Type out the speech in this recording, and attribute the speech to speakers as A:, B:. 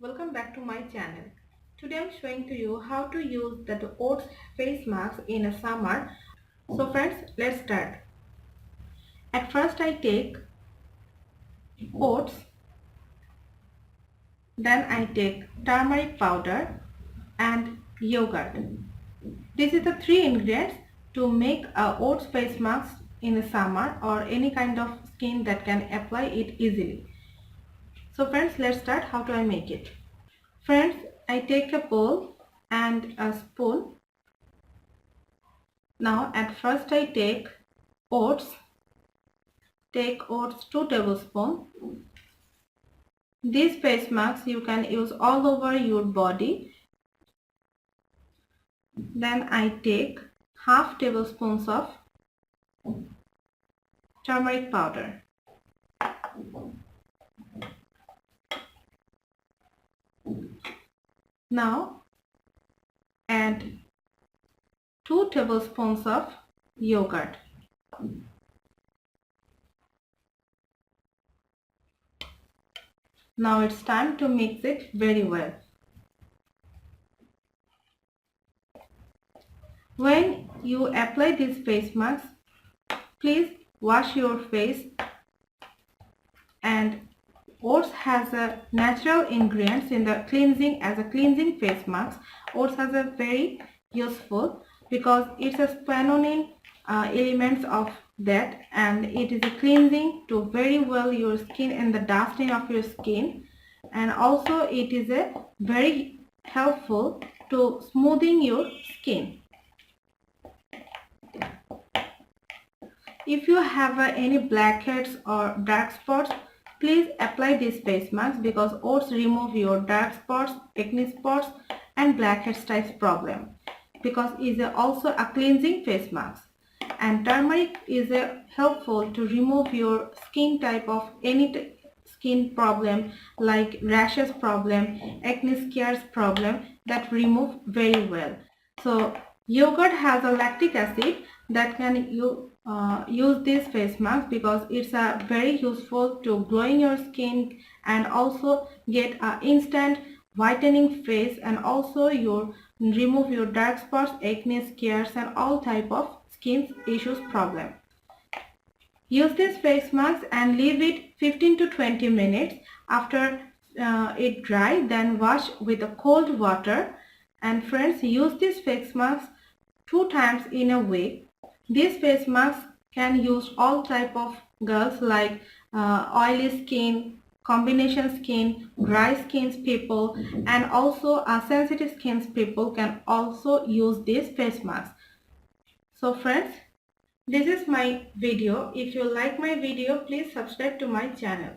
A: Welcome back to my channel. Today I'm showing to you how to use the oats face mask in a summer. So friends, let's start. At first I take oats, then I take turmeric powder and yogurt. These are the three ingredients to make a oats face mask in the summer or any kind of skin that can apply it easily. So friends, let's start. How do I make it? Friends, I take a bowl and a spoon. Now at first I take oats. Take oats 2 tablespoons. These face masks you can use all over your body. Then I take half tablespoons of turmeric powder. Now add 2 tablespoons of yogurt. Now it's time to mix it very well. When you apply these face masks, please wash your face, and oats has a natural ingredients in the cleansing as a cleansing face mask. Oats has a very useful because it's a saponin elements of that, and it is a cleansing to very well your skin and the dusting of your skin, and also it is a very helpful to smoothing your skin. If you have any blackheads or dark spots, please apply this face mask because oats remove your dark spots, acne spots and blackheads type problem, because it is also a cleansing face mask. And turmeric is helpful to remove your skin type of any skin problem like rashes problem, acne scars problem, that remove very well. So yogurt has a lactic acid that can use this face mask because it's very useful to glowing your skin and also get a instant whitening face, and also remove your dark spots, acne scars and all type of skin issues problem. Use this face mask and leave it 15 to 20 minutes. After it dry, then wash with a cold water. And friends, use this face mask 2 times in a week. This face mask can use all type of girls like oily skin, combination skin, dry skins people, and also sensitive skins people can also use this face mask. So friends, this is my video. If you like my video, please subscribe to my channel.